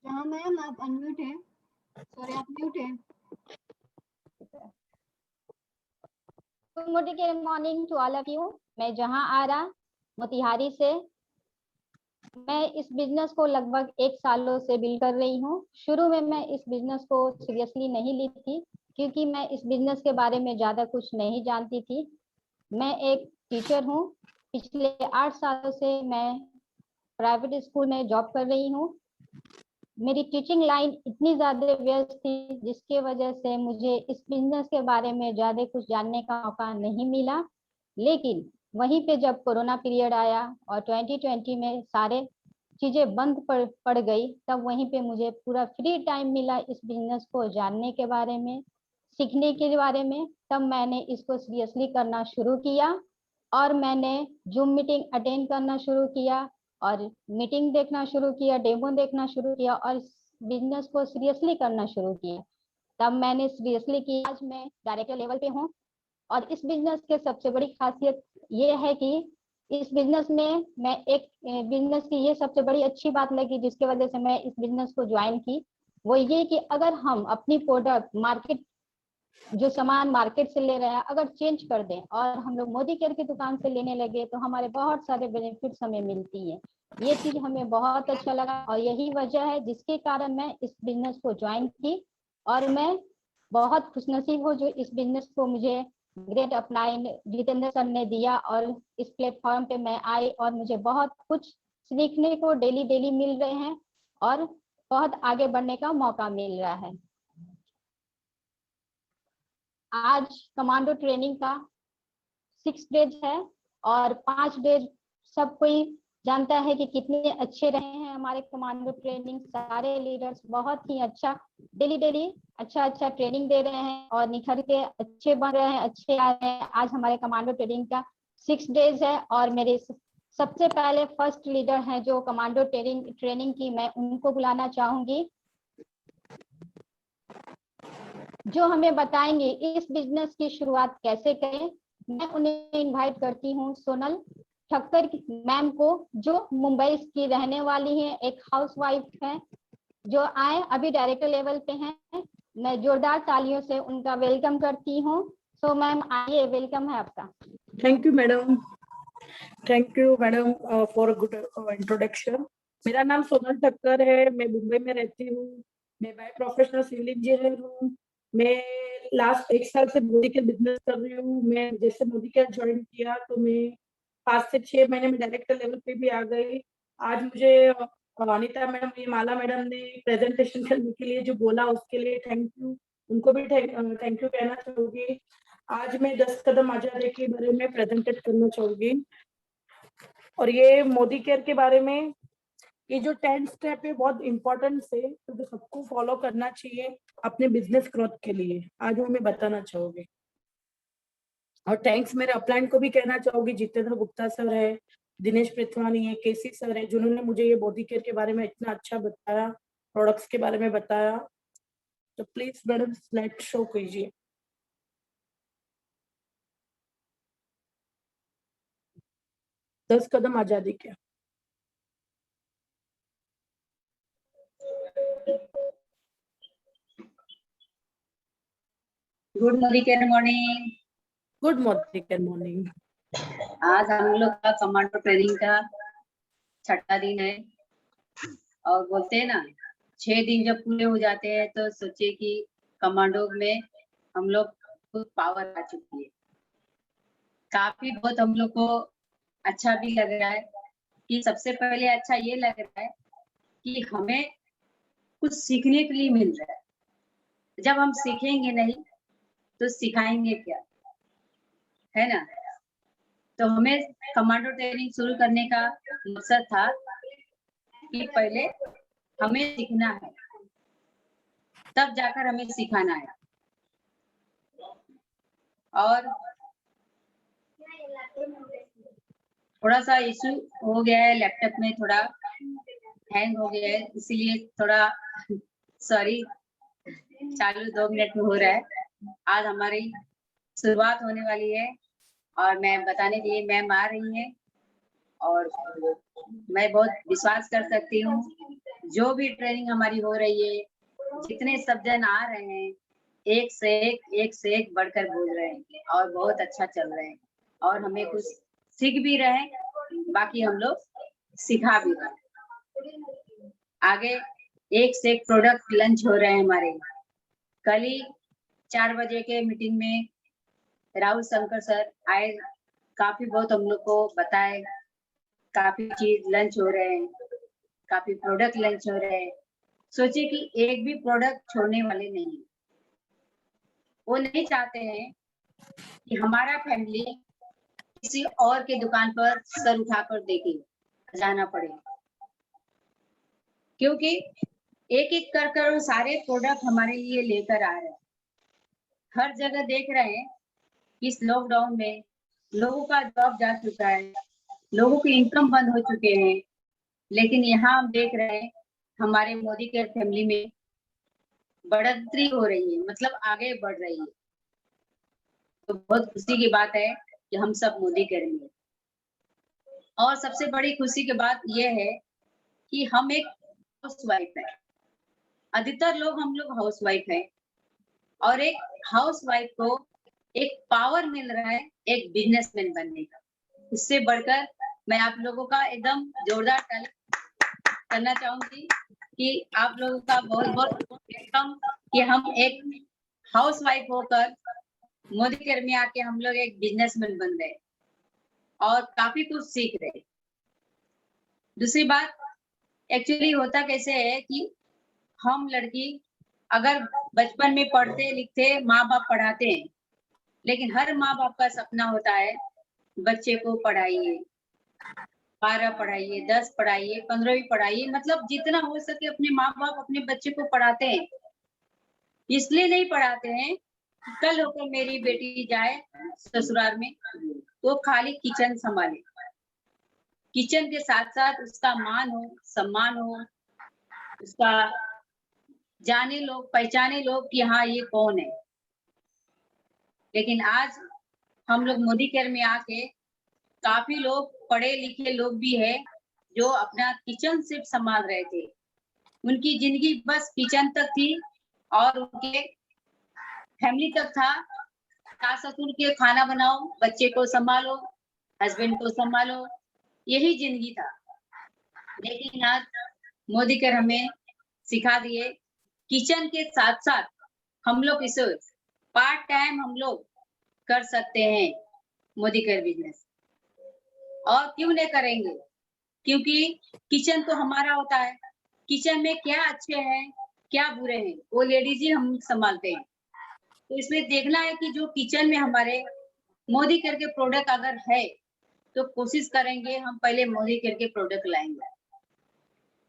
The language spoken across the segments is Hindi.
हाँ मैम, आप अनम्यूट है। सॉरी, आप म्यूट है। Good morning to all of you. मैं जहां आरा मोतिहारी से। मैं इस बिजनेस को लगभग 1 सालों से बिल्ड कर रही हूँ। शुरू में मैं इस बिजनेस को सीरियसली नहीं ली थी, क्योंकि मैं इस बिजनेस के बारे में ज़्यादा कुछ नहीं जानती थी। मैं एक टीचर हूँ। पिछले 8 सालों से मैं प्राइवेट स्कूल में जॉब कर रही हूँ। मेरी टीचिंग लाइन इतनी ज़्यादा व्यस्त थी, जिसके वजह से मुझे इस बिजनेस के बारे में ज़्यादा कुछ जानने का मौका नहीं मिला। लेकिन वहीं पे जब कोरोना पीरियड आया और 2020 में सारे चीज़ें बंद पड़ गई, तब वहीं पे मुझे पूरा फ्री टाइम मिला इस बिजनेस को जानने के बारे में, सीखने के बारे में। तब मैंने इसको सीरियसली करना शुरू किया और मैंने जूम मीटिंग अटेंड करना शुरू किया और मीटिंग देखना शुरू किया, डेमो देखना शुरू किया और बिजनेस को सीरियसली करना शुरू किया। तब मैंने सीरियसली किया। आज मैं डायरेक्टर लेवल पे हूँ और इस बिजनेस के सबसे बड़ी खासियत ये है कि इस बिजनेस में मैं एक बिजनेस की ये सबसे बड़ी अच्छी बात लगी, जिसकी वजह से मैं इस बिजनेस को ज्वाइन की, वो ये कि अगर हम अपनी प्रोडक्ट मार्केट, जो सामान मार्केट से ले रहे हैं, अगर चेंज कर दें और हम लोग मोदी केयर की दुकान से लेने लगे, तो हमारे बहुत सारे बेनिफिट्स हमें मिलती है। ये चीज हमें बहुत अच्छा लगा और यही वजह है जिसके कारण मैं इस बिजनेस को ज्वाइन की। और मैं बहुत खुशनसीब हूँ जो इस बिजनेस को मुझे ग्रेट अपलाइन जितेंद्र सर ने दिया और इस प्लेटफॉर्म पे मैं आई और मुझे बहुत कुछ सीखने को डेली डेली मिल रहे हैं और बहुत आगे बढ़ने का मौका मिल रहा है। आज कमांडो ट्रेनिंग का 6 डेज है और 5 डेज सब कोई जानता है कि कितने अच्छे रहे हैं हमारे कमांडो ट्रेनिंग। सारे लीडर्स बहुत ही अच्छा डेली डेली अच्छा ट्रेनिंग दे रहे हैं और निखर के अच्छे बन रहे हैं, अच्छे आ रहे हैं। आज हमारे कमांडो ट्रेनिंग का 6 डेज है और मेरे सबसे पहले फर्स्ट लीडर हैं जो कमांडो ट्रेनिंग की, मैं उनको बुलाना चाहूंगी, जो हमें बताएंगे इस बिजनेस की शुरुआत कैसे करें। मैं उन्हें इनवाइट करती हूँ सोनल ठक्कर मैम को, जो मुंबई की रहने वाली हैं, एक हाउसवाइफ हैं, जो आए अभी डायरेक्टर लेवल पे हैं। मैं जोरदार तालियों से उनका वेलकम करती हूँ। सो मैम आइए, वेलकम है आपका। Thank you madam for good introduction. मेरा नाम सोनल ठक्कर है, मैं मुंबई में रहती हूँ। मैं बाय प्रोफेशनल सिविल इंजीनियर हूँ। मैं लास्ट 1 साल से मोदी केयर बिजनेस कर रही हूँ। मैं जैसे मोदी केयर ज्वाइन किया तो मैं 5 से 6 महीने में डायरेक्टर लेवल पे भी आ गई। आज मुझे अनिता मैडम, माला मैडम ने प्रेजेंटेशन करने के लिए जो बोला, उसके लिए थैंक यू। उनको भी थैंक यू कहना चाहूंगी। आज मैं 10 कदम आजादी के बारे में प्रेजेंटेट करना चाहूंगी और ये मोदी केयर के बारे में, ये जो 10 स्टेप है बहुत इंपॉर्टेंट है, तो जो सबको फॉलो करना चाहिए अपने बिजनेस ग्रोथ के लिए, आज वो मैं बताना चाहूंगी। और थैंक्स मेरे अपलाइन को भी कहना चाहूंगी, जितेंद्र गुप्ता सर है, दिनेश पृथ्वानी है, केसी सर है, जिन्होंने मुझे ये मोदी केयर के बारे में इतना अच्छा बताया, प्रोडक्ट्स के बारे में बताया। तो प्लीज मैडम स्लाइड शो कीजिए। दस कदम आजादी के। Good morning. Good morning. आज हम लोग का कमांडो ट्रेनिंग का 6ठा दिन है और बोलते हैं ना, 6 दिन जब पूरे हो जाते हैं तो सोचिए कि कमांडो में हम लोग को पावर आ चुकी है। काफी बहुत हम लोग को अच्छा भी लग रहा है कि सबसे पहले अच्छा ये लग रहा है कि हमें कुछ सीखने के लिए मिल रहा है। जब हम सीखेंगे नहीं तो सिखाएंगे क्या, है ना। तो हमें कमांडो ट्रेनिंग शुरू करने का मकसद था कि पहले हमें सीखना है, तब जाकर हमें सिखाना है। और थोड़ा सा इशू हो गया है, लैपटॉप में थोड़ा हैंग हो गया है, इसीलिए थोड़ा सॉरी। चालू 2 मिनट में हो रहा है। आज हमारी शुरुआत होने वाली है और मैं बताने के लिए मैम आ रही हैं और मैं बहुत विश्वास कर सकती हूँ। जो भी ट्रेनिंग हमारी हो रही है, जितने सब जन आ रहे हैं, एक से एक बढ़कर बोल रहे हैं और बहुत अच्छा चल रहे हैं और हमें कुछ सीख भी रहे हैं, बाकी हम लोग सिखा भी रहे हैं। आगे एक से एक प्रोडक्ट लॉन्च हो रहे हैं हमारे। कल ही 4 बजे के मीटिंग में राहुल शंकर सर आए, काफी बहुत हम लोग को बताए, काफी चीज लॉन्च हो रहे हैं, काफी प्रोडक्ट लॉन्च हो रहे हैं। सोचिए कि एक भी प्रोडक्ट छोड़ने वाले नहीं। वो नहीं चाहते हैं कि हमारा फैमिली किसी और के दुकान पर सर उठाकर देखे जाना पड़े, क्योंकि एक एक कर वो सारे प्रोडक्ट हमारे लिए लेकर आ रहे हैं। हर जगह देख रहे हैं इस लॉकडाउन में लोगों का जॉब जा चुका है, लोगों के इनकम बंद हो चुके हैं, लेकिन यहाँ हम देख रहे हैं हमारे मोदी के फैमिली में बढ़ोतरी हो रही है, मतलब आगे बढ़ रही है। तो बहुत खुशी की बात है कि हम सब मोदी करेंगे। और सबसे बड़ी खुशी की बात यह है कि हम एक हाउस वाइफ है। अधिकतर लोग हम लोग हाउस वाइफ है और एक हाउस वाइफ को एक पावर मिल रहा है एक बिजनेसमैन बनने का। इससे बढ़कर मैं आप लोगों का एकदम जोरदार ताली करना चाहूंगी कि आप लोगों का बहुत बहुत वेलकम कि हम एक हाउस वाइफ होकर मोदी केयर में आके हम लोग एक बिजनेसमैन बन गए और काफी कुछ सीख रहे। दूसरी बात, एक्चुअली होता कैसे है कि हम लड़की अगर बचपन में पढ़ते लिखते माँ बाप पढ़ाते हैं, लेकिन हर माँ बाप का सपना होता है बच्चे को पढ़ाइए, 12 पढ़ाइए, 10 पढ़ाइए, 15वीं पढ़ाइए, मतलब जितना हो सके अपने माँ बाप अपने बच्चे को पढ़ाते हैं। इसलिए नहीं पढ़ाते हैं कि कल होकर मेरी बेटी जाए ससुराल में तो खाली किचन संभाले, किचन के साथ साथ उसका मान हो, सम्मान हो, उसका जाने लोग, पहचाने लोग कि हाँ ये कौन है। लेकिन आज हम लोग मोदी केयर में आके काफी लोग पढ़े लिखे लोग भी है जो अपना किचन सिर्फ संभाल रहे थे। उनकी जिंदगी बस किचन तक थी और उनके फैमिली तक था। सास ससुर के खाना बनाओ, बच्चे को संभालो, हस्बैंड को संभालो, यही जिंदगी था। लेकिन आज मोदी केयर हमें सिखा दिए किचन के साथ साथ हम लोग इसे पार्ट टाइम हम लोग कर सकते हैं मोदी केयर बिजनेस। और क्यों नहीं करेंगे, क्योंकि किचन तो हमारा होता है। किचन में क्या अच्छे हैं क्या बुरे हैं वो लेडीज ही हम संभालते हैं। तो इसमें देखना है कि जो किचन में हमारे मोदी केयर के प्रोडक्ट अगर है तो कोशिश करेंगे हम पहले मोदी केयर के प्रोडक्ट लाएंगे,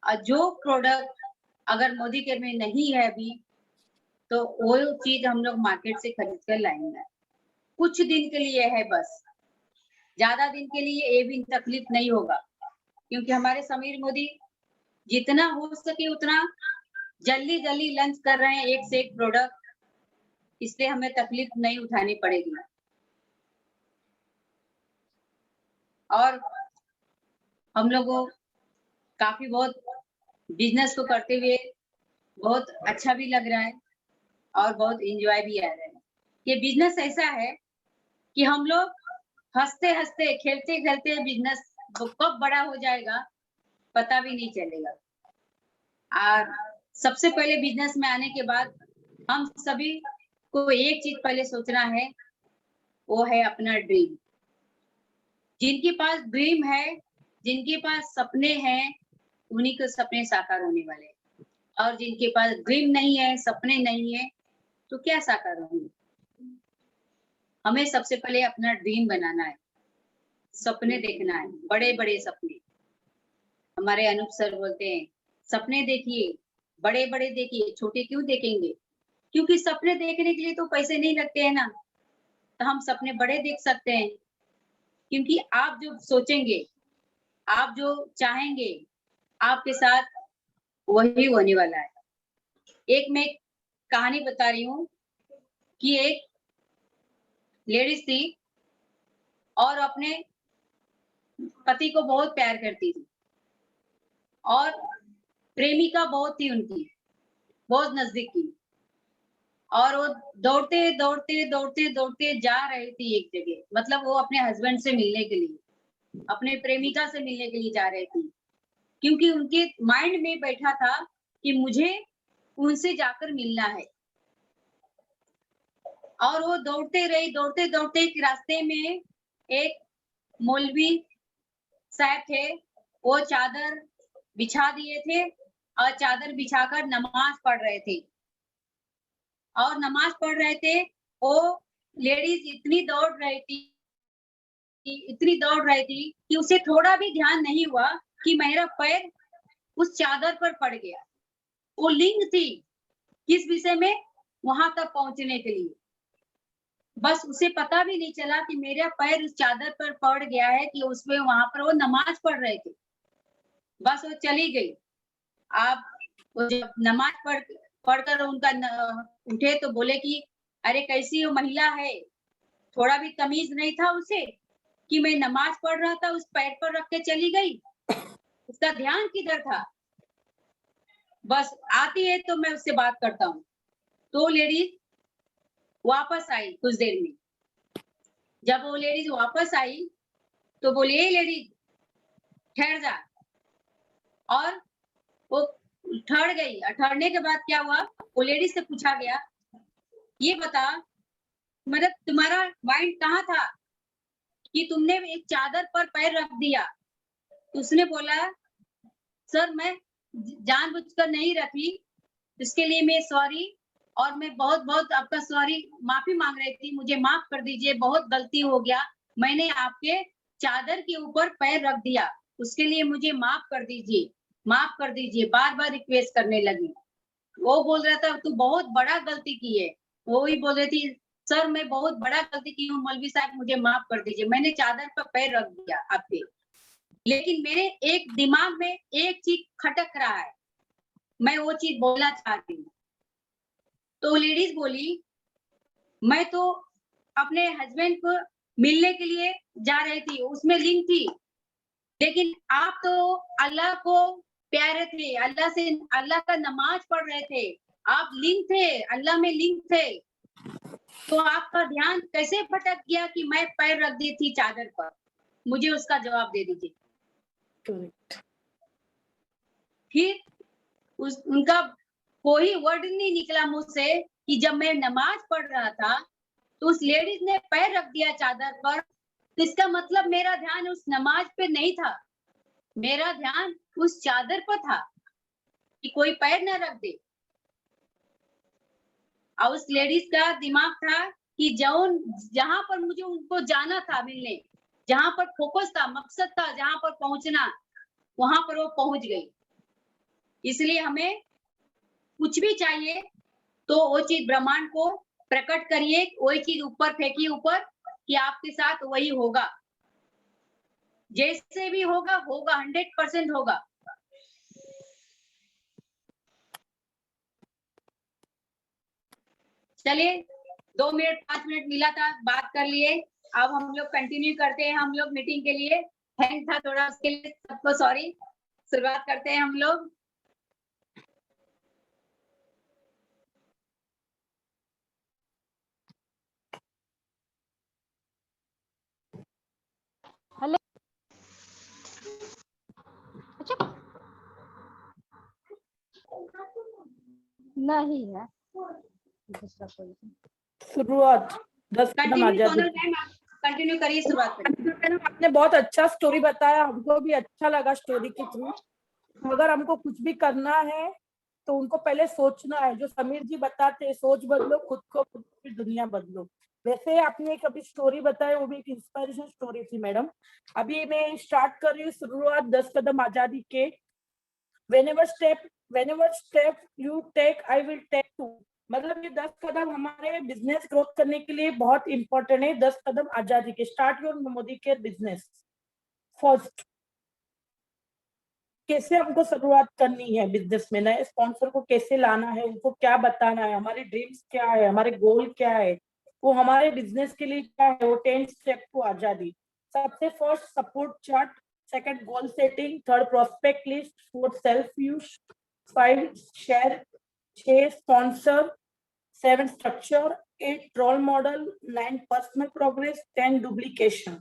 और जो प्रोडक्ट अगर मोदी केयर में नहीं है अभी तो वो चीज हम लोग मार्केट से खरीद कर लाएंगे। कुछ दिन के लिए है बस, ज्यादा दिन के लिए ये भी तकलीफ नहीं होगा, क्योंकि हमारे समीर मोदी जितना हो सके उतना जल्दी जल्दी लॉन्च कर रहे हैं एक से एक प्रोडक्ट, इसलिए हमें तकलीफ नहीं उठानी पड़ेगी। और हम लोगों काफी बहुत बिजनेस को करते हुए बहुत अच्छा भी लग रहा है और बहुत एंजॉय भी आ रहा है। ये बिजनेस ऐसा है कि हम लोग हंसते हंसते खेलते खेलते बिजनेस कब बड़ा हो जाएगा पता भी नहीं चलेगा। और सबसे पहले बिजनेस में आने के बाद हम सभी को एक चीज पहले सोचना है, वो है अपना ड्रीम। जिनके पास ड्रीम है, जिनके पास सपने हैं, उन्हीं के सपने साकार होने वाले हैं। और जिनके पास ड्रीम नहीं है, सपने नहीं है, तो क्या साकार होंगे। हमें सबसे पहले अपना ड्रीम बनाना है, सपने देखना है, बड़े बड़े सपने। हमारे अनूप सर बोलते हैं सपने देखिए, बड़े बड़े देखिए, छोटे क्यों देखेंगे। क्योंकि सपने देखने के लिए तो पैसे नहीं लगते हैं ना, तो हम सपने बड़े देख सकते हैं। क्योंकि आप जो सोचेंगे, आप जो चाहेंगे, आपके साथ वही होने वाला है। एक मैं कहानी बता रही हूँ कि एक लेडीज थी, और अपने पति को बहुत प्यार करती थी और प्रेमिका बहुत थी उनकी, बहुत नजदीक की। और वो दौड़ते दौड़ते दौड़ते दौड़ते जा रही थी एक जगह, मतलब वो अपने हस्बैंड से मिलने के लिए, अपने प्रेमिका से मिलने के लिए जा रही थी, क्योंकि उनके माइंड में बैठा था कि मुझे उनसे जाकर मिलना है। और वो दौड़ते रही, दौड़ते दौड़ते एक रास्ते में एक मौलवी साहब थे, वो चादर बिछा दिए थे और चादर बिछाकर नमाज पढ़ रहे थे। और नमाज पढ़ रहे थे, वो लेडीज इतनी दौड़ रही थी, इतनी दौड़ रही थी कि उसे थोड़ा भी ध्यान नहीं हुआ कि मेरा पैर उस चादर पर पड़ गया। वो लिंक थी किस विषय में, वहां तक पहुंचने के लिए। बस उसे पता भी नहीं चला कि मेरा पैर उस चादर पर पड़ गया है, कि उसमें वहां पर वो नमाज पढ़ रहे थे। बस वो चली गई। आप वो जब नमाज पढ़कर उनका उठे तो बोले कि अरे कैसी वो महिला है, थोड़ा भी तमीज नहीं था उसे कि मैं नमाज पढ़ रहा था उस पैर पर रख के चली गई, उसका ध्यान किधर था। बस आती है तो मैं उससे बात करता हूँ। तो लेडीज वापस आई कुछ देर में। जब वो लेडीज वापस आई तो बोली, ए लेडीज ठहर जा। और वो ठहर गई। ठहरने के बाद क्या हुआ, वो लेडीज से पूछा गया, ये बता मतलब तुम्हारा माइंड कहाँ था कि तुमने एक चादर पर पैर रख दिया। तो उसने बोला, सर मैं जानबूझकर नहीं रखी, इसके लिए मैं सॉरी, और मैं बहुत बहुत आपका सॉरी, माफी मांग रही थी, मुझे माफ कर दीजिए, बहुत गलती हो गया, मैंने आपके चादर के ऊपर पैर रख दिया, उसके लिए मुझे माफ कर दीजिए, माफ कर दीजिए, बार बार रिक्वेस्ट करने लगी। वो बोल रहा था तू बहुत बड़ा गलती की है। वो ही बोल रही थी, सर मैं बहुत बड़ा गलती की हूँ, मौलवी साहब मुझे माफ कर दीजिए, मैंने चादर पर पैर रख दिया आपके, लेकिन मेरे एक दिमाग में एक चीज खटक रहा है, मैं वो चीज बोलना चाहती हूँ। तो लेडीज बोली, मैं तो अपने हस्बैंड को मिलने के लिए जा रही थी, उसमें लिंक थी, लेकिन आप तो अल्लाह को प्यारे थे, अल्लाह का नमाज पढ़ रहे थे, आप लिंक थे, अल्लाह में लिंक थे, तो आपका ध्यान कैसे भटक गया कि मैं पैर रख दी थी चादर पर। मुझे उसका जवाब दे दीजिए। फिर उनका कोई वर्ड नहीं निकला मुंह से कि जब मैं नमाज पढ़ रहा था तो उस लेडीज ने पैर रख दिया चादर पर, तो इसका मतलब मेरा ध्यान उस नमाज पे नहीं था, मेरा ध्यान उस चादर पर था कि कोई पैर न रख दे। और उस लेडीज का दिमाग था कि जहां पर मुझे उनको जाना था मिलने, जहां पर फोकस था, मकसद था, जहां पर पहुंचना, वहां पर वो पहुंच गई। इसलिए हमें कुछ भी चाहिए तो वो चीज ब्रह्मांड को प्रकट करिए, वही चीज ऊपर फेंकिए ऊपर, कि आपके साथ वही होगा, जैसे भी होगा होगा, 100% होगा। चलिए 2 मिनट 5 मिनट मिला था, बात कर लिए। अब हम लोग कंटिन्यू करते हैं, हम लोग मीटिंग के लिए हैंग था थोड़ा, उसके लिए सबको सॉरी। शुरुआत करते हैं हम लोग। हेलो। अच्छा नहीं है दूसरा कोई। शुरुआत 10 कदम कंटिन्यू आजादी। सोनल मैम, कंटिन्यू करिए, शुरुआत करिए। मैडम आपने बहुत अच्छा स्टोरी बताया, हमको भी अच्छा लगा स्टोरी के थ्रू। अगर हमको कुछ भी करना है तो उनको पहले सोचना है, जो समीर जी बताते हैं, सोच बदलो खुद को, खुद की दुनिया बदलो। वैसे आपने एक अभी स्टोरी बताई, वो भी एक इंस्पिरेशन स्टोरी थी मैडम। अभी मैं स्टार्ट कर रही हूँ शुरुआत 10 कदम आजादी के। whenever step you take I will take too। मतलब ये 10 कदम हमारे बिजनेस ग्रोथ करने के लिए बहुत इंपॉर्टेंट है। 10 कदम आजादी के, start your Modi care business first. कैसे हमको शुरुआत करनी है बिजनेस में, नए स्पॉन्सर को कैसे लाना है, उनको क्या बताना है, हमारे ड्रीम्स क्या है, हमारे गोल क्या है, वो हमारे बिजनेस के लिए क्या है, वो 10 स्टेप टू आजादी। सबसे first support chart, second goal setting, third prospect list, fourth self use, 5 share, 6 sponsor, 7 structure, 8 role model, 9 personal progress, 10 duplication.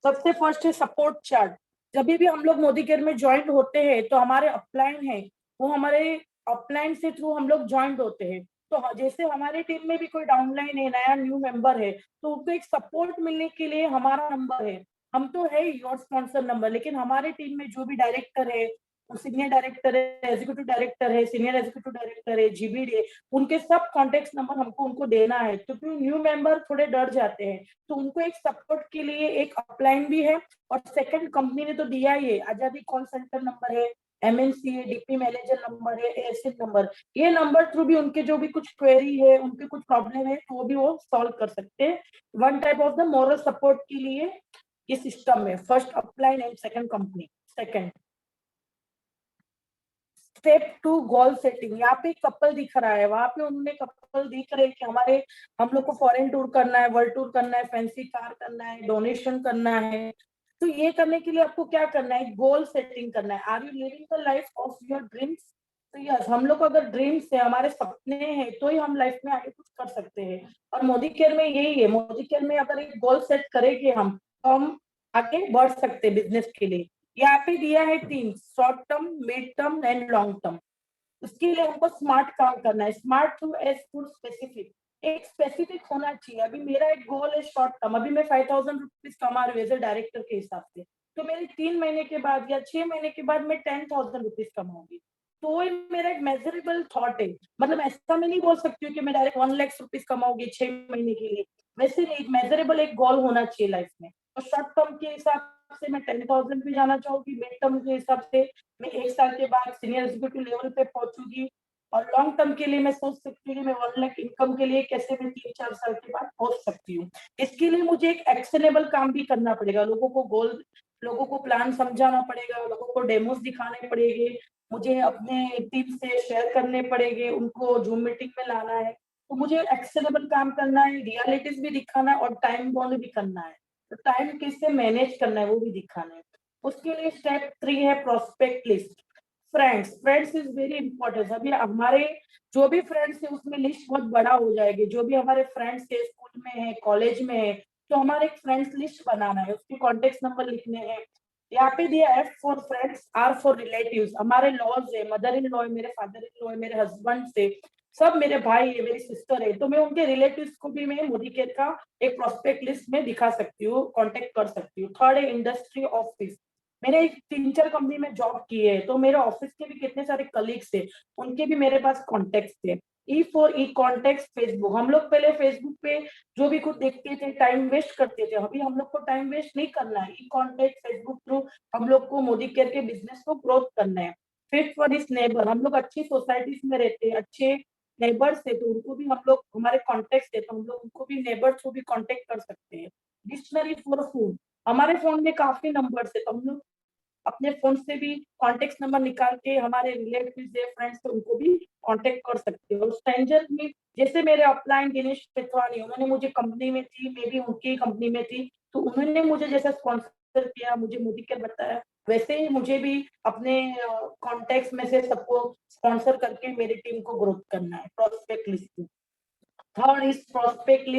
सबसे फर्स्ट है सपोर्ट चार्ट। जब भी हम लोग मोदी केयर में ज्वाइंट होते हैं तो हमारे अपलाइन है, वो हमारे अपलाइन से थ्रू हम लोग ज्वाइंट होते हैं। तो जैसे हमारे टीम में भी कोई डाउनलाइन है, नया न्यू मेंबर है, तो उनको एक सपोर्ट मिलने के लिए हमारा नंबर है। हम तो है योर स्पॉन्सर नंबर, लेकिन हमारे टीम में जो भी डायरेक्टर है, सीनियर डायरेक्टर है, एग्जीक्यूटिव डायरेक्टर है, सीनियर एग्जीक्यूटिव डायरेक्टर है, जीबीडी है, उनके सब कॉन्टेक्ट नंबर हमको उनको देना है। तो क्योंकि न्यू मेंबर थोड़े डर जाते हैं, तो उनको एक सपोर्ट के लिए एक अपलाइन भी है। और सेकंड, कंपनी ने तो दिया ही है, आजादी कॉल सेंटर नंबर है, एमएनसी है, डीपी मैनेजर नंबर है, एएसएन नंबर। ये नंबर थ्रू भी उनके जो भी कुछ क्वेरी है, उनके कुछ प्रॉब्लम है, तो वो भी वो सॉल्व कर सकते हैं। One type of the moral support के लिए इस सिस्टम में first upline and second company. Second step 2 goal setting. यहाँ पे कपल दिख रहा है, वहां पे उन्होंने कपल दिख रहे हैं कि हमारे हम लोग को फॉरेन टूर करना है, वर्ल्ड टूर करना है, फैंसी कार करना है, डोनेशन करना है। तो ये करने के लिए आपको क्या करना है, गोल सेटिंग करना है। Are you living the life of your dreams? तो यस, हम लोग को अगर ड्रीम्स है, हमारे सपने हैं, तो ही हम लाइफ में आगे कुछ कर सकते हैं। और मोदी केयर में यही है, मोदी केयर में अगर एक गोल सेट करेंगे हम, तो हम आगे बढ़ सकते हैं बिजनेस के लिए। यहाँ पे दिया है 3, short term, mid term and long term. उसके लिए हमको स्मार्ट काम करना है। Smart to as full specific, एक स्पेसिफिक होना चाहिए। अभी मेरा एक गोल है शॉर्ट टर्म, अभी मैं 5000 रुपीज कमा रही हूँ एज ए डायरेक्टर के हिसाब से, तो मेरे 3 महीने के बाद या 6 महीने के बाद मैं 10,000 रुपीज कमाऊंगी। तो वो मेरा एक मेजरेबल थॉट है। मतलब ऐसा मैं नहीं बोल सकती हूँ कि मैं डायरेक्ट 1 लाख रुपीज कमाऊंगी 6 महीने के लिए, वैसे नहीं, एक मेजरेबल एक गोल होना चाहिए लाइफ में। तो शॉर्ट टर्म के हिसाब से मैं 10,000 भी जाना चाहूंगी, मिड टर्म के हिसाब से मैं 1 साल के बाद सीनियर एग्जीक्यूटिव लेवल पे पहुंचूंगी, और लॉन्ग टर्म के लिए मैं सोच सकती हूँ कि मैं 1 लाख इनकम के लिए कैसे मैं 3-4 साल के बाद पहुंच सकती हूँ। इसके लिए मुझे एक एक्शनेबल काम भी करना पड़ेगा, लोगों को गोल, लोगों को प्लान समझाना पड़ेगा, लोगों को डेमोस दिखाने पड़ेंगे, मुझे अपने टीम से शेयर करने पड़ेंगे, उनको जूम मीटिंग में लाना है। तो मुझे एक्शनेबल काम करना है, रियलिटीज भी दिखाना है, और टाइम बाउंड भी करना है। तो टाइम कैसे मैनेज करना है वो भी दिखाना है। उसके लिए स्टेप 3 है prospect list. Friends is very important. अभी हमारे जो भी फ्रेंड्स है उसमें लिस्ट बहुत बड़ा हो जाएगी। जो भी हमारे फ्रेंड्स है, स्कूल में है, कॉलेज में है, तो हमारे एक फ्रेंड्स लिस्ट बनाना है, उसके कॉन्टेक्ट नंबर लिखने हैं। यहाँ पे दिया F for friends, R for relatives. हमारे लॉज है, मदर इन लॉ है, मेरे फादर इन लॉ है, मेरे हस्बैंड से, सब मेरे भाई है, मेरी सिस्टर है, तो मैं उनके रिलेटिव्स को भी मैं मोदी केयर का एक प्रोस्पेक्ट लिस्ट में दिखा सकती हूँ, कॉन्टेक्ट कर सकती हूँ। थर्ड है इंडस्ट्री ऑफिस। मैंने 3-4 कंपनी में जॉब की है, तो मेरे ऑफिस के भी कितने सारे कलीग्स थे, उनके भी मेरे पास कॉन्टेक्ट थे। E for E contact Facebook. हम लोग पहले फेसबुक पे जो भी कुछ देखते थे, टाइम वेस्ट करते थे, अभी हम लोग को टाइम वेस्ट नहीं करना है। ई कॉन्टेक्ट फेसबुक थ्रू हम लोग को मोदी केयर के बिजनेस को ग्रोथ करना है। फिफ्थ फॉर इस नेबर। हम लोग अच्छी सोसाइटीज में रहते हैं, अच्छे नेबर्स है, तो उनको भी हम लोग, हमारे कॉन्टेक्ट है, तो हम लोग उनको भी नेबर थ्रू भी कॉन्टेक्ट कर सकते हैं। Dictionary for food. हमारे फोन में काफी नंबर्स है, तो हम लोग अपने फोन से भी कॉन्टेक्ट नंबर निकाल के हमारे रिलेटिव्स है, फ्रेंड्स है, उनको भी कॉन्टेक्ट कर सकते हो। स्ट्रेंजर में जैसे मेरे अपलाइन दिनेश पेटवानी, उन्होंने मुझे कंपनी में थी, मैं भी उनकी कंपनी में थी, तो उन्होंने मुझे जैसा स्पॉन्सर किया, मुझे मोदी केयर बताया, वैसे ही मुझे भी अपने कॉन्टेक्ट में से सबको स्पॉन्सर करके मेरी टीम को ग्रोथ करना है। Prospect list. Third is prospect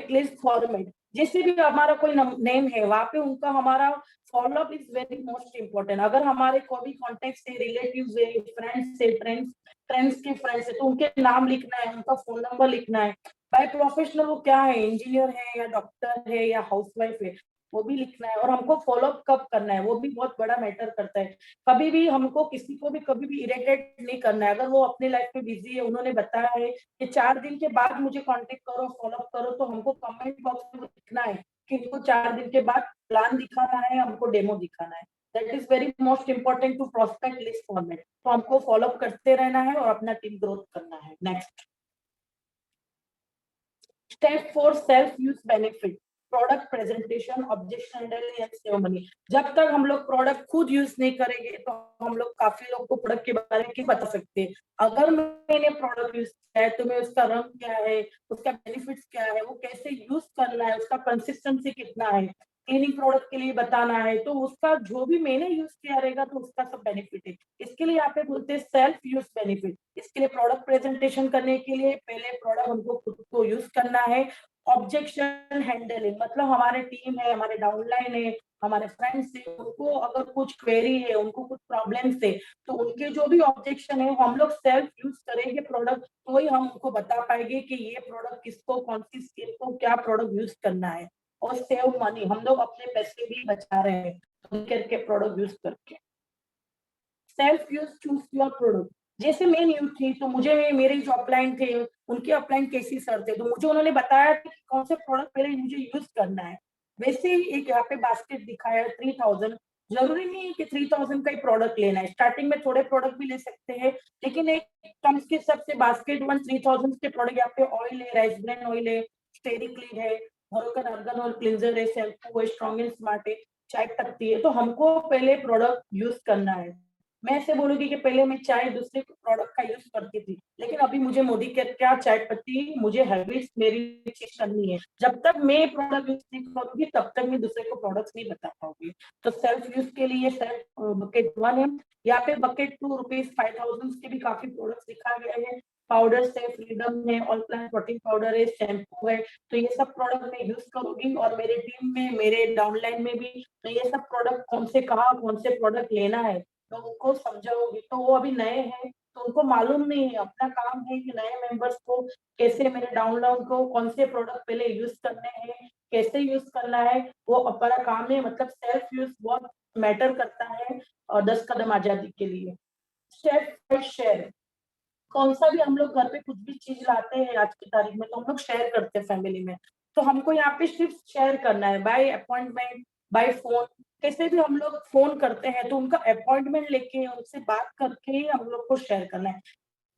list format. जैसे भी हमारा कोई नेम है, वहां पे उनका हमारा follow up is very most important. अगर हमारे कोई भी कॉन्टेक्ट है, रिलेटिव्स है, फ्रेंड्स है, फ्रेंड्स के फ्रेंड्स है, तो उनके नाम लिखना है, उनका फोन नंबर लिखना है। बाय प्रोफेशनल वो क्या है, इंजीनियर है या डॉक्टर है या हाउसवाइफ है, वो भी लिखना है। और हमको फॉलोअप कब करना है, वो भी बहुत बड़ा मैटर करता है। कभी भी हमको किसी को भी कभी भी इरिटेट नहीं करना है। अगर वो अपनी लाइफ में बिजी है, उन्होंने बताया है कि 4 दिन के बाद मुझे कांटेक्ट करो, फॉलोअप करो, तो हमको कमेंट बॉक्स में लिखना है कि इनको 4 दिन के बाद प्लान दिखाना है, हमको डेमो दिखाना है। That is very most important to prospect list format. तो हमको फॉलोअप करते रहना है और अपना टीम ग्रोथ करना है। Next step 4 self use benefit. Product presentation, objection handling and save money. जब तक हम लोग प्रोडक्ट खुद यूज नहीं करेंगे तो हम लोग काफी लोग को प्रोडक्ट के बारे में क्या बता सकते हैं। अगर मैंने प्रोडक्ट यूज किया है तो मैं उसका रंग क्या है, उसका बेनिफिट्स क्या है, वो कैसे यूज करना है, उसका कंसिस्टेंसी कितना है, क्लीनिंग प्रोडक्ट के लिए बताना है, तो उसका जो भी मैंने यूज किया रहेगा तो उसका सब बेनिफिट है। इसके लिए यहाँ पे बोलते हैं सेल्फ यूज बेनिफिट। इसके लिए प्रोडक्ट प्रेजेंटेशन करने के लिए पहले प्रोडक्ट हमको खुद को यूज करना है। ऑब्जेक्शन हैंडलिंग मतलब हमारे टीम है, हमारे डाउनलाइन है, हमारे फ्रेंड्स है, उनको अगर कुछ क्वेरी है, उनको कुछ प्रॉब्लम्स है, तो उनके जो भी ऑब्जेक्शन है हम लोग सेल्फ यूज करेंगे प्रोडक्ट, तो ही हम उनको बता पाएंगे कि ये प्रोडक्ट किसको, कौन सी स्किन को क्या प्रोडक्ट यूज करना है। और सेव मनी, हम लोग अपने पैसे भी बचा रहे हैं करके प्रोडक्ट यूज करके। Self use choose your product. जैसे मैं न्यू थी तो मुझे मेरे जो अपलाइन थे उनके अपलाइन कैसी सर थे, तो मुझे उन्होंने बताया कि कौन से प्रोडक्ट पहले मुझे यूज करना है। वैसे ही एक यहाँ पे बास्केट दिखाया 3000। जरूरी नहीं है कि 3000 का ही प्रोडक्ट लेना है, स्टार्टिंग में थोड़े प्रोडक्ट भी ले सकते हैं, लेकिन एक कम के हिसाब से बास्केट 3000 के प्रोडक्ट यहाँ पे ऑयल है, राइस ब्रांड ऑयल है, स्टेरी क्लीन है, मोरक्कन अर्गन ऑयल क्लींजर है, शैम्पू है, स्ट्रॉन्ग एंड स्मार्ट है, चाय पत्ती है। तो हमको पहले प्रोडक्ट यूज करना है। मैं ऐसे बोलूंगी कि पहले मैं चाय दूसरे प्रोडक्ट का यूज करती थी, लेकिन अभी मुझे मोदी के क्या चाय पत्ती मुझे हैबिट्स मेरी चीज करनी है। जब तक मैं प्रोडक्ट यूज नहीं करूंगी तब तक मैं दूसरे को प्रोडक्ट्स नहीं बता पाऊंगी। तो सेल्फ यूज के लिए सेल्फ बकेट 1 है। यहाँ पे बकेट 2 ₹5000 के भी काफी प्रोडक्ट्स दिखाए गए हैं। पाउडर से फ्रीडम है, ऑल प्लांट प्रोटीन पाउडर है, शैम्पू है, तो ये सब प्रोडक्ट मैं यूज करूंगी और मेरे टीम में, मेरे डाउनलाइन में भी तो ये सब प्रोडक्ट कौन से कहा कौन से प्रोडक्ट लेना है तो उनको समझाओगी। तो वो अभी नए हैं तो उनको मालूम नहीं है, अपना काम है कि नए मेंबर्स को कैसे, मेरे डाउनलाइन को कौन से प्रोडक्ट पहले यूज करने हैं, कैसे यूज करना है, वो अपना काम है। मतलब सेल्फ यूज बहुत मैटर करता है और 10 कदम आजादी के लिए। शेयर शेयर, कौन सा भी हम लोग घर पे कुछ भी चीज लाते हैं आज की तारीख में तो हम लोग शेयर करते हैं फैमिली में। तो हमको यहाँ पे सिर्फ शेयर करना है, बाय अपॉइंटमेंट, बाय फोन। कैसे भी हम लोग फोन करते हैं तो उनका अपॉइंटमेंट लेके उनसे बात करके ही हम लोग को शेयर करना है।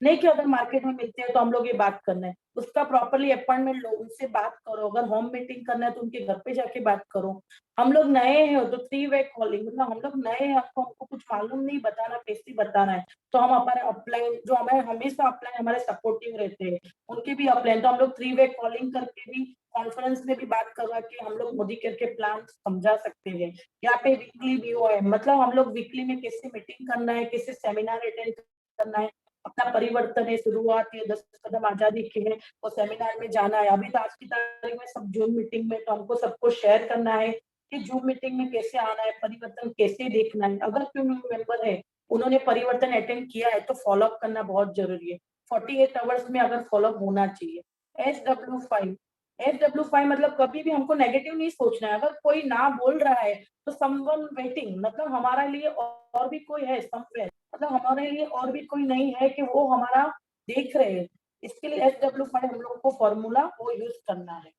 नहीं कि अगर मार्केट में मिलते हैं तो हम लोग ये बात करना है, उसका प्रॉपरली अपॉइंटमेंट लो, उनसे बात करो। अगर होम मीटिंग करना है तो उनके घर पे जाके बात करो। हम लोग नए हैं तो 3 वे कॉलिंग, मतलब हम लोग नए हैं, हमको कुछ मालूम नहीं, बताना कैसे बताना है। तो हम हमारे अपलाइन जो हमें हमेशा अपलाइन हमारे सपोर्टिव रहते हैं उनके भी अपलाइन, तो हम लोग 3 वे कॉलिंग करके भी, कॉन्फ्रेंस में भी बात करवा के हम लोग मोदी केयर के प्लान समझा सकते हैं। यहाँ पे वीकली वीओ है, मतलब हम लोग वीकली में कैसे मीटिंग करना है, कैसे सेमिनार अटेंड करना है, अपना परिवर्तन है, शुरुआत है, 10 कदम आजादी के है, वो सेमिनार में जाना है। अभी तो आज की तारीख में सब जूम मीटिंग में, तो हमको सबको शेयर करना है कि जूम मीटिंग में कैसे आना है, परिवर्तन कैसे देखना है। अगर कोई मेंबर है उन्होंने परिवर्तन अटेंड किया है तो फॉलोअप करना बहुत जरूरी है। 48 आवर्स में अगर फॉलोअप होना चाहिए। SW5, SW5 मतलब कभी भी हमको नेगेटिव नहीं सोचना है। अगर कोई ना बोल रहा है तो समवन वेटिंग, मतलब हमारे लिए और भी कोई है समवेयर, मतलब हमारे लिए और भी कोई नहीं है कि वो हमारा देख रहे हैं। इसके लिए SW5 हम लोग को फॉर्मूला वो यूज करना है।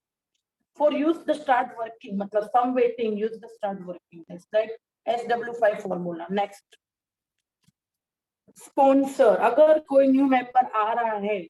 For use the start working, मतलब some waiting use the start working, like SW5 formula. Next, sponsor, अगर कोई न्यू मेंबर आ रहा है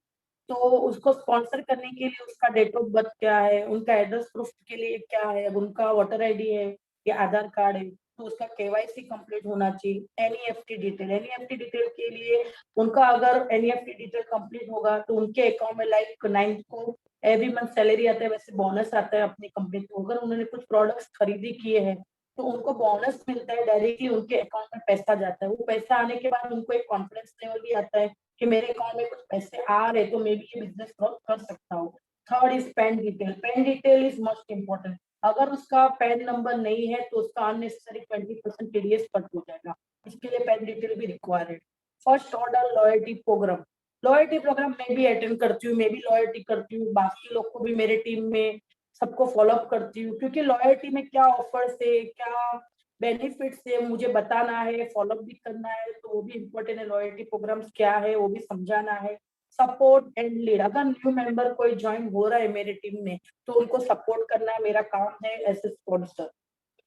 तो उसको स्पॉन्सर करने के लिए उसका डेट ऑफ बर्थ क्या है, उनका एड्रेस प्रूफ के लिए क्या है, उनका वोटर आईडी है या आधार कार्ड है, तो उसका केवाईसी कंप्लीट होना चाहिए। एनईएफटी डिटेल, एनईएफटी डिटेल के लिए उनका अगर एनईएफटी डिटेल कंप्लीट होगा तो उनके अकाउंट में लाइक 9 को एवरी मंथ सैलरी आता है, वैसे बोनस आता है अपनी कंपनी को। अगर उन्होंने कुछ प्रोडक्ट्स खरीदी किए हैं तो उनको बोनस मिलता है, डायरेक्टली उनके अकाउंट में पैसा जाता है। वो पैसा आने के बाद उनको एक कॉन्फिडेंस लेवल भी आता है कि मेरे अकाउंट में कुछ पैसे आ रहे तो मैं भी ये बिजनेस ग्रोथ कर सकता हूँ। Third is pan detail, pan detail is most important. अगर उसका पैन नंबर नहीं है तो उसका अननेसेसरी 20% टीडीएस कट हो जाएगा, इसके लिए पैन डिटेल भी रिक्वायर्ड है। First order loyalty program, loyalty program मैं भी अटेंड करती हूँ, मैं भी लॉयल्टी करती हूँ, बाकी लोग को भी मेरे टीम में सबको फॉलोअप करती हूँ, क्योंकि लॉयल्टी में क्या ऑफर्स है, क्या बेनिफिट्स है मुझे बताना है, फॉलोअप भी करना है, तो वो भी इम्पोर्टेंट है। लॉयल्टी प्रोग्राम्स क्या है वो भी समझाना है। सपोर्ट एंड लीड, अगर न्यू मेंबर कोई ज्वाइन हो रहा है मेरे टीम में तो उनको सपोर्ट करना है, मेरा काम है एज ए स्पॉन्सर,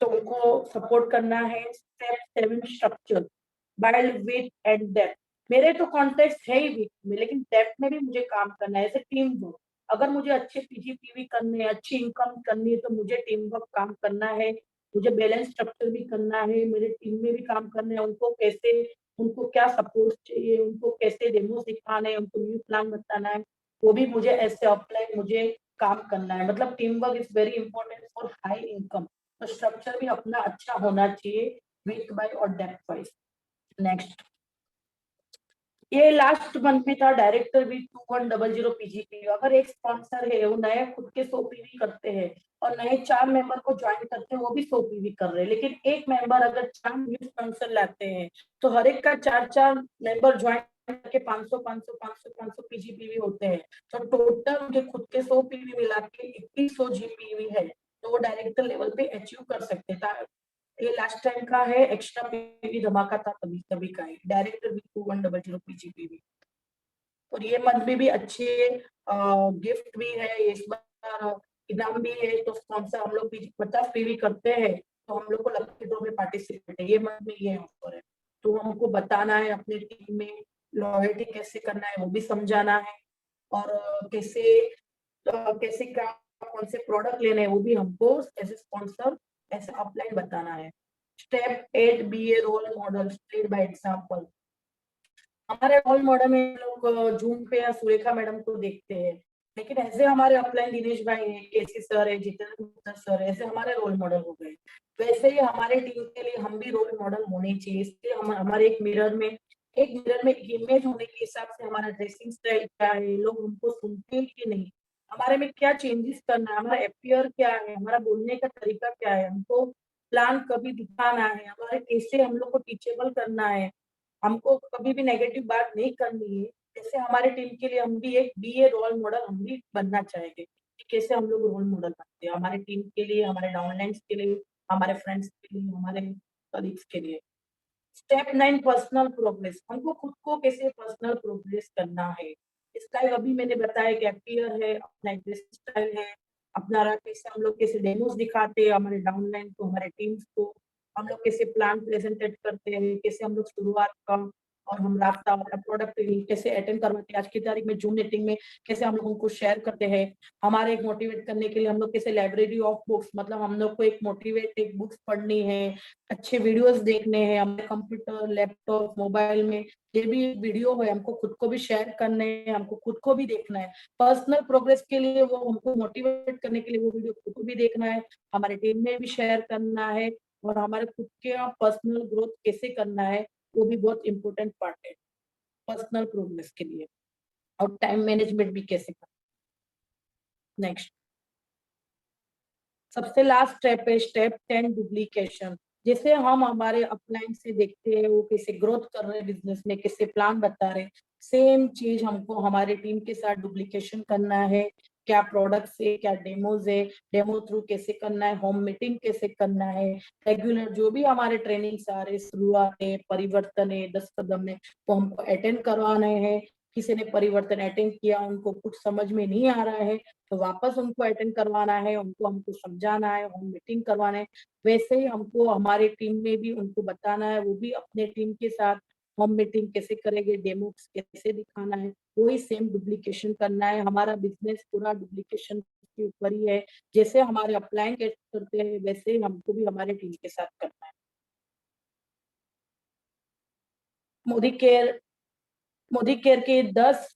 तो उनको सपोर्ट करना है। Step 7 structure, build with and depth, मेरे तो कॉन्टेक्ट है ही वीक में, लेकिन डेप्थ में भी मुझे काम करना है एज ए टीम वर्क। अगर मुझे अच्छे पीजीपीवी करने, अच्छी इनकम करनी है, तो मुझे टीम वर्क काम करना है, मुझे बैलेंस स्ट्रक्चर भी करना है, मेरे टीम में भी काम करना है, उनको क्या सपोर्ट चाहिए, उनको कैसे डेमो सिखाना है, उनको न्यू प्लान बताना है, वो भी मुझे ऐसे अपलाइन मुझे काम करना है। मतलब team work is very important for high income. तो स्ट्रक्चर भी अपना अच्छा होना चाहिए, वीक बाय और डेप्थ वाइज। नेक्स्ट, ये लास्ट मंथ में था डायरेक्टर भी 2100 पीजीपी। अगर एक स्पॉन्सर है वो नए खुद के 100 पीवी करते हैं और नए 4 मेंबर को ज्वाइन करते हैं, वो भी 100 पीवी कर रहे हैं, लेकिन एक मेंबर अगर 4 न्यू स्पॉन्सर लाते हैं तो हर एक का 4 मेंबर ज्वाइन करके 500 पीजीपीवी होते हैं। तो टोटल उनके खुद के 100 पीवी मिला के 2100 जीपीवी है, तो वो डायरेक्टर लेवल पे अचीव कर सकते था। ये लास्ट टाइम का है, एक्स्ट्रा पीवी धमाका था तभी तभी का है, डायरेक्टर भी 2100 पीजीपीवी। और ये मंथ में भी अच्छे गिफ्ट भी है, इस बार इनाम भी है। तो स्पॉन्सर हम लोग 50 पीवी करते हैं तो हम लोग को लकी ड्रॉ में पार्टिसिपेट है, ये मंथ में ये ऑफर है। तो हमको बताना है अपने टीम में लॉयल्टी कैसे करना है, वो भी समझाना है, और कैसे क्या कौन से प्रोडक्ट लेने हैं वो भी हमको एज ए स्पॉन्सर ऐसे अपलाइन बताना है। Step 8 be a role model, lead by example. हमारे रोल मॉडल में लोग जूम पे या सुरेखा मैडम को देखते हैं, लेकिन ऐसे हमारे अपलाइन दिनेश भाई है, केसी सर है, जितेंद्र सर है, ऐसे हमारे रोल मॉडल हो गए। वैसे ही हमारे टीम के लिए हम भी रोल मॉडल होने चाहिए। इसलिए हम हमारे एक मिरर में इमेज होने के हिसाब से हमारा ड्रेसिंग स्टाइल क्या है, लोग हमको सुनते हैं कि नहीं, हमारे में क्या चेंजेस करना है, हमारा एपियर क्या है, हमारा बोलने का तरीका क्या है, हमको प्लान कभी दिखाना है, हमारे कैसे हम लोग को टीचेबल करना है, हमको कभी भी नेगेटिव बात नहीं करनी है। जैसे हमारे टीम के लिए हम भी एक बीए रोल मॉडल हम भी बनना चाहेंगे कि कैसे हम लोग रोल मॉडल बनते हैं हमारे टीम के लिए, हमारे डाउनलाइंस के लिए, हमारे फ्रेंड्स के लिए, हमारे कलीग्स के लिए। स्टेप 9 पर्सनल प्रोग्रेस, हमको खुद को कैसे पर्सनल प्रोग्रेस करना है। स्टाइल अभी मैंने बताया कि एपियर है, अपना ड्रेसिंग स्टाइल है, अपना कैसे हम लोग कैसे डेमोस दिखाते हैं हमारे डाउनलाइन को, हमारे टीम्स को, हम लोग कैसे प्लान प्रेजेंटेट करते हैं, कैसे हम लोग शुरुआत का और हम रास्ता हमारा प्रोडक्ट कैसे अटेंड करवाते हैं, आज की तारीख में जूम मीटिंग में कैसे हम लोग उनको शेयर करते हैं। हमारे एक मोटिवेट करने के लिए हम लोग कैसे लाइब्रेरी ऑफ बुक्स, मतलब हम लोग को एक मोटिवेट एक बुक्स पढ़नी है, अच्छे वीडियोस देखने हैं, हमारे कंप्यूटर लैपटॉप मोबाइल में ये भी वीडियो है, हमको खुद को भी शेयर करने हैं, हमको खुद को भी देखना है। पर्सनल प्रोग्रेस के लिए वो हमको मोटिवेट करने के लिए वो वीडियो खुद को भी देखना है, हमारे टीम में भी शेयर करना है, और हमारे खुद के पर्सनल ग्रोथ कैसे करना है वो भी बहुत इंपॉर्टेंट पार्ट है पर्सनल प्रोग्रेस के लिए, और टाइम मैनेजमेंट भी कैसे करना। नेक्स्ट, सबसे लास्ट स्टेप है स्टेप 10 डुप्लीकेशन। जैसे हम हमारे अपलाइन से देखते हैं वो कैसे ग्रोथ कर रहे हैं बिजनेस में, कैसे प्लान बता रहे, सेम चीज हमको हमारे टीम के साथ डुप्लीकेशन करना है। क्या प्रोडक्ट्स है, क्या डेमोज है, डेमो थ्रू कैसे करना है, होम मीटिंग कैसे करना है, रेगुलर जो भी हमारे ट्रेनिंग्स आ रहे, शुरुआत है, परिवर्तन है, 10 कदम है, वो हमको अटेंड करवाने हैं। किसी ने परिवर्तन अटेंड किया, उनको कुछ समझ में नहीं आ रहा है तो वापस उनको अटेंड करवाना है, उनको हमको समझाना है, होम मीटिंग करवाना है। वैसे ही हमको हमारे टीम में भी उनको बताना है, वो भी अपने टीम के साथ होम मीटिंग कैसे करेंगे, डेमो कैसे दिखाना है, वही सेम डुप्लीकेशन करना है। हमारा बिजनेस पूरा डुप्लीकेशन के ऊपर ही है। जैसे हमारे अपलाइन करते हैं वैसे ही हमको भी हमारे टीम के साथ करना है। मोदी केयर के 10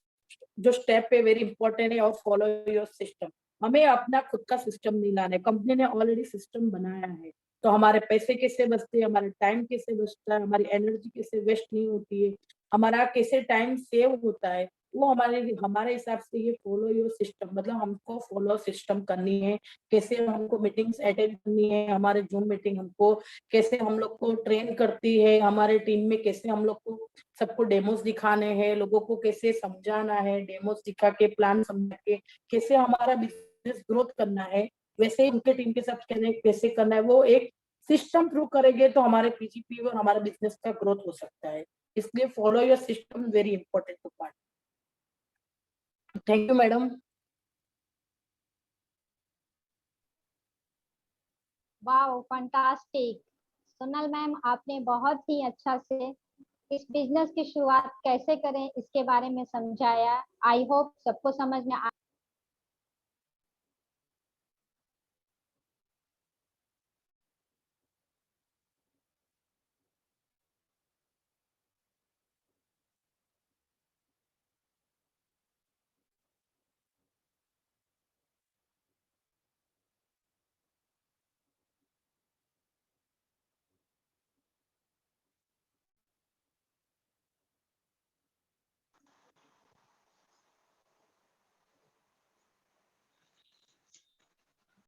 जो स्टेप है वेरी इंपॉर्टेंट है, और फॉलो योर सिस्टम। हमें अपना खुद का सिस्टम नहीं लाना है, कंपनी ने ऑलरेडी सिस्टम बनाया है। तो हमारे पैसे कैसे बचते हैं, हमारे टाइम कैसे बचता है, हमारी एनर्जी कैसे वेस्ट नहीं होती है, हमारा कैसे टाइम सेव होता है, वो हमारे हिसाब से ये फॉलो योर सिस्टम, मतलब हमको फॉलो सिस्टम करनी है। कैसे हमको मीटिंग्स अटेंड करनी है, हमारे जूम मीटिंग हमको कैसे हम लोग को ट्रेन करती है, हमारे टीम में कैसे हम लोग को सबको डेमोस दिखाने हैं, लोगों को कैसे समझाना है, डेमोस दिखा के प्लान समझा के कैसे हमारा बिजनेस ग्रोथ करना है, वैसे ही उनके टीम के साथ कैसे करना है, वो एक सिस्टम थ्रू करेंगे तो हमारे पीजीपी और हमारे बिजनेस का ग्रोथ हो सकता है। इसलिए follow your system very important part. Thank you madam. Wow, fantastic. Sonal ma'am, आपने बहुत ही अच्छा से इस बिजनेस की शुरुआत कैसे करें इसके बारे में समझाया। आई होप सबको समझ में